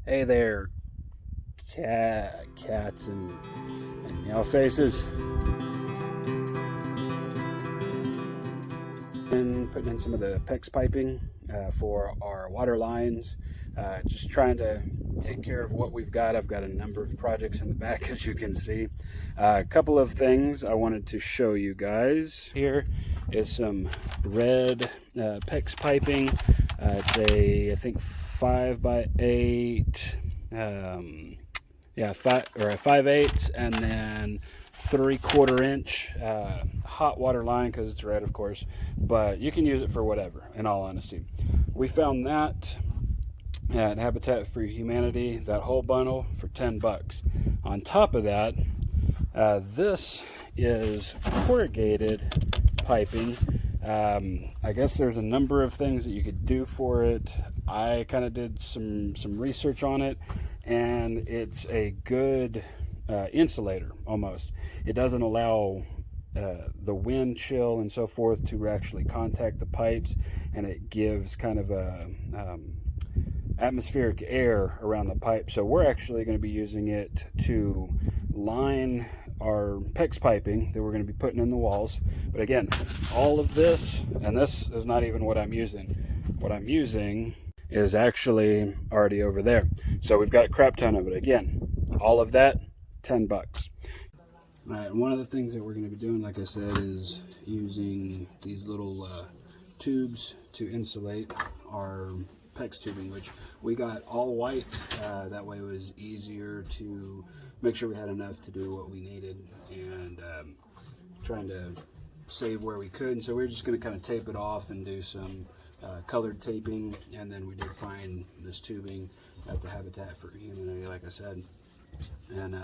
Hey there, cats and meow faces. And putting in some of the PEX piping for our water lines. Just trying to take care of what we've got. I've got a number of projects in the back, as you can see. A couple of things I wanted to show you guys. Here is some red PEX piping. It's a, I think, 5x8, yeah, 5/8, and then 3/4 inch hot water line, because it's red, of course, but you can use it for whatever, in all honesty. We found that at Habitat for Humanity, that whole bundle, for $10. On top of that, this is corrugated piping. I guess there's a number of things that you could do for it. I kind of did some research on it, and it's a good insulator almost. It doesn't allow the wind chill and so forth to actually contact the pipes, and it gives kind of a atmospheric air around the pipe. So we're actually going to be using it to line our PEX piping that we're going to be putting in the walls. But again, all of this, and this is not even what I'm using. What I'm using is actually already over there. So we've got a crap ton of it. Again, all of that, $10. All right, and one of the things that we're going to be doing, like I said, is using these little tubes to insulate our PEX tubing, which we got all white. That way it was easier to make sure we had enough to do what we needed, and trying to save where we could. And so we were just going to kind of tape it off and do some colored taping, and then we did find this tubing at the Habitat for Humanity, like I said, and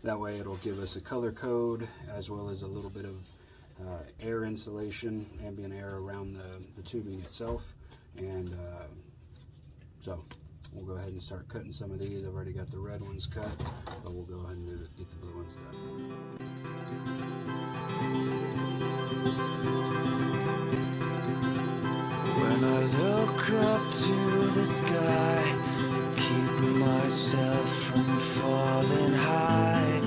that way it'll give us a color code as well as a little bit of air insulation, ambient air around the tubing itself. And so we'll go ahead and start cutting some of these. I've already got the red ones cut, but we'll go ahead and get the blue ones done. When I look up to the sky, keep myself from falling high.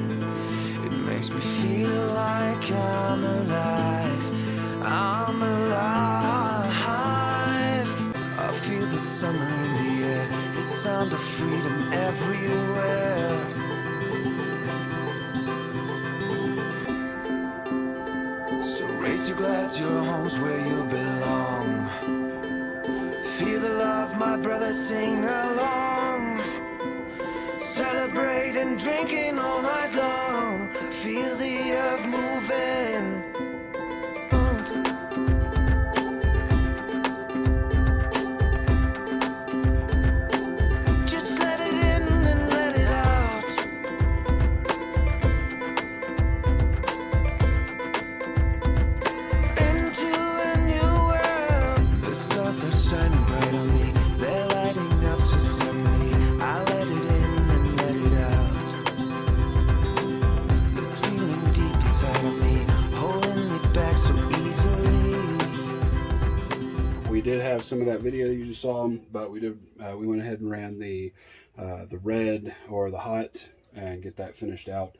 It makes me feel like I'm alive. I'm alive. I feel the summer in the air, the sound of freedom everywhere. So raise your glass, your home's where you belong. Feel the love, my brother, sing along. Celebrating, drinking all night long. Feel the earth moving. Just let it in and let it out. Into a new world. The stars are shining bright on me. They're lighting up so suddenly. I let it in and let it out. This feeling deep inside of me, holding me back so easily. We did have some of that video you just saw, but we went ahead and ran the red or the hot and get that finished out.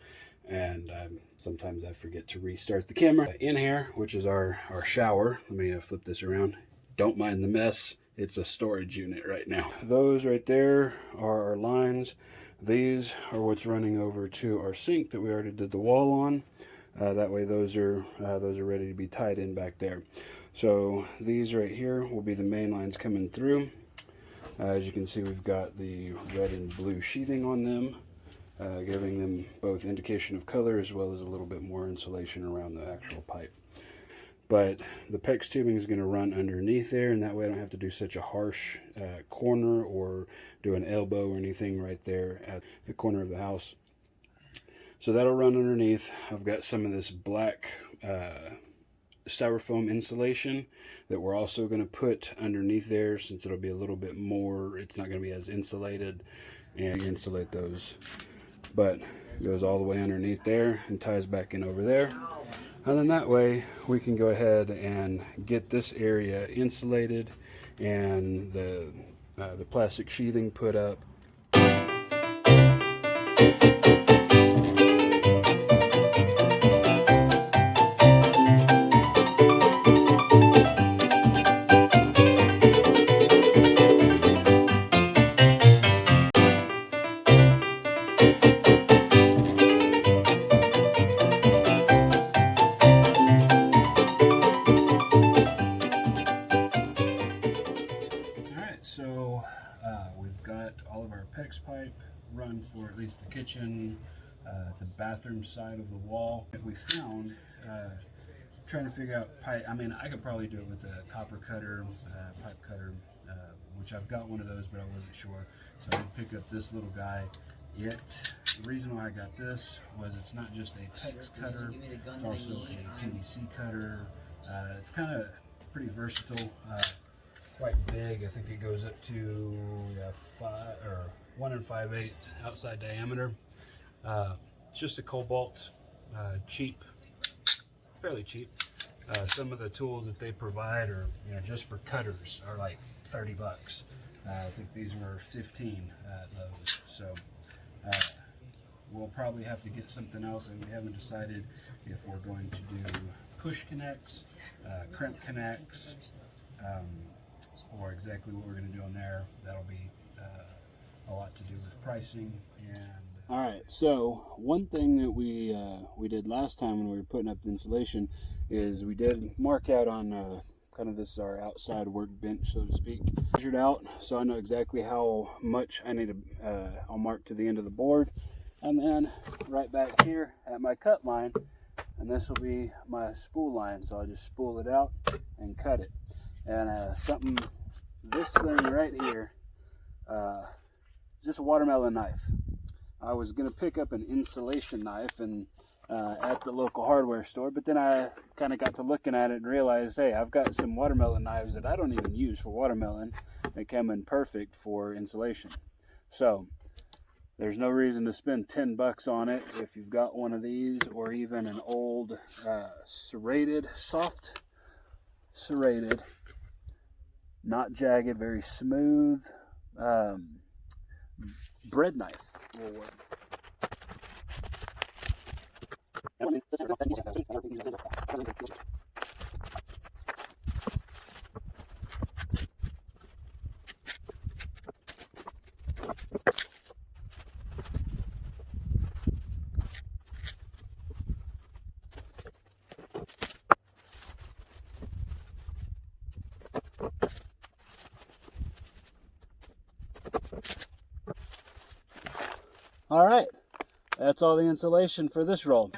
And sometimes I forget to restart the camera. In here, which is our shower. Let me flip this around. Don't mind the mess. It's a storage unit right now. Those right there are our lines. These are what's running over to our sink that we already did the wall on. That way those are ready to be tied in back there. So these right here will be the main lines coming through. As you can see, we've got the red and blue sheathing on them, giving them both indication of color as well as a little bit more insulation around the actual pipe. But the PEX tubing is going to run underneath there, and that way I don't have to do such a harsh corner or do an elbow or anything right there at the corner of the house. So that'll run underneath. I've got some of this black styrofoam insulation that we're also going to put underneath there, since it'll be a little bit more, it's not going to be as insulated, and insulate those. But it goes all the way underneath there and ties back in over there. And then that way we can go ahead and get this area insulated and the plastic sheathing put up. we've got all of our PEX pipe run for at least the kitchen to bathroom side of the wall. We found trying to figure out pipe. I mean, I could probably do it with a copper cutter, pipe cutter, which I've got one of those, but I wasn't sure. So I would pick up this little guy. The reason why I got this was it's not just a PEX cutter, it's also a PVC cutter. It's kind of pretty versatile, quite big. I think it goes up to 1 5/8 outside diameter. It's just a cobalt, cheap, fairly cheap. Some of the tools that they provide are, just for cutters are like $30. I think these were 15 at Lowe's. So we'll probably have to get something else, and we haven't decided if we're going to do push connects, crimp connects, or exactly what we're going to do on there. That'll be a lot to do with pricing. And all right, so one thing that we did last time when we were putting up the insulation is we did mark out on kind of this is our outside workbench, so to speak. Measured out, so I know exactly how much I need to. I'll mark to the end of the board, and then right back here at my cut line, and this will be my spool line. So I'll just spool it out and cut it. And this thing right here, just a watermelon knife. I was gonna pick up an insulation knife and at the local hardware store, but then I kind of got to looking at it and realized, hey, I've got some watermelon knives that I don't even use for watermelon. They come in perfect for insulation. So there's no reason to spend $10 on it if you've got one of these, or even an old serrated, soft serrated, not jagged, very smooth bread knife will work. All right, that's all the insulation for this roll.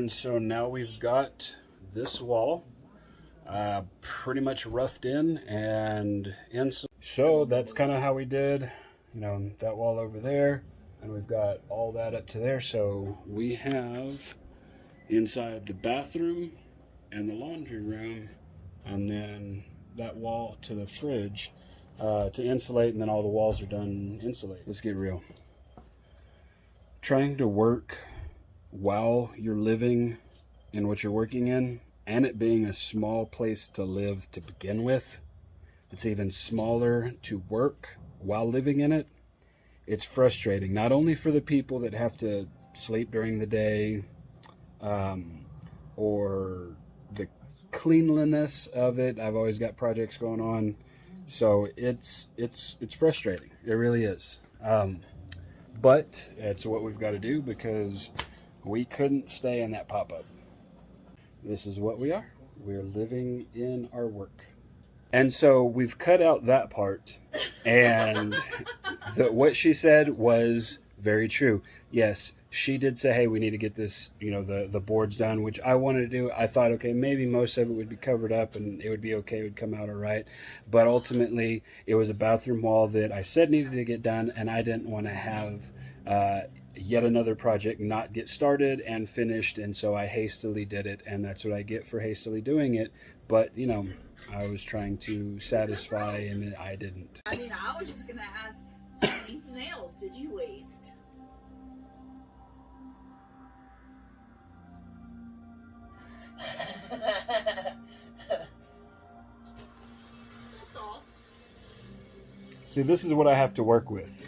So now we've got this wall pretty much roughed in and so that's kind of how we did, that wall over there, and we've got all that up to there. So we have inside the bathroom and the laundry room, and then that wall to the fridge to insulate, and then all the walls are done insulate. Let's get real. Trying to work while you're living in what you're working in, and it being a small place to live to begin with, it's even smaller to work while living in it. It's frustrating, not only for the people that have to sleep during the day, or the cleanliness of it. I've always got projects going on, so it's frustrating. It really is. But it's what we've got to do because we couldn't stay in that pop-up. This is what we are. We're living in our work. And so we've cut out that part, and what she said was very true. Yes, she did say, hey, we need to get this, you know, the boards done, which I wanted to do. I thought, okay, maybe most of it would be covered up and it would be okay, it would come out all right. But ultimately, it was a bathroom wall that I said needed to get done, and I didn't want to have yet another project not get started and finished, and so I hastily did it, and that's what I get for hastily doing it. But, you know, I was trying to satisfy, and I didn't. I mean, I was just gonna ask, how many nails did you waste? That's all. See, this is what I have to work with.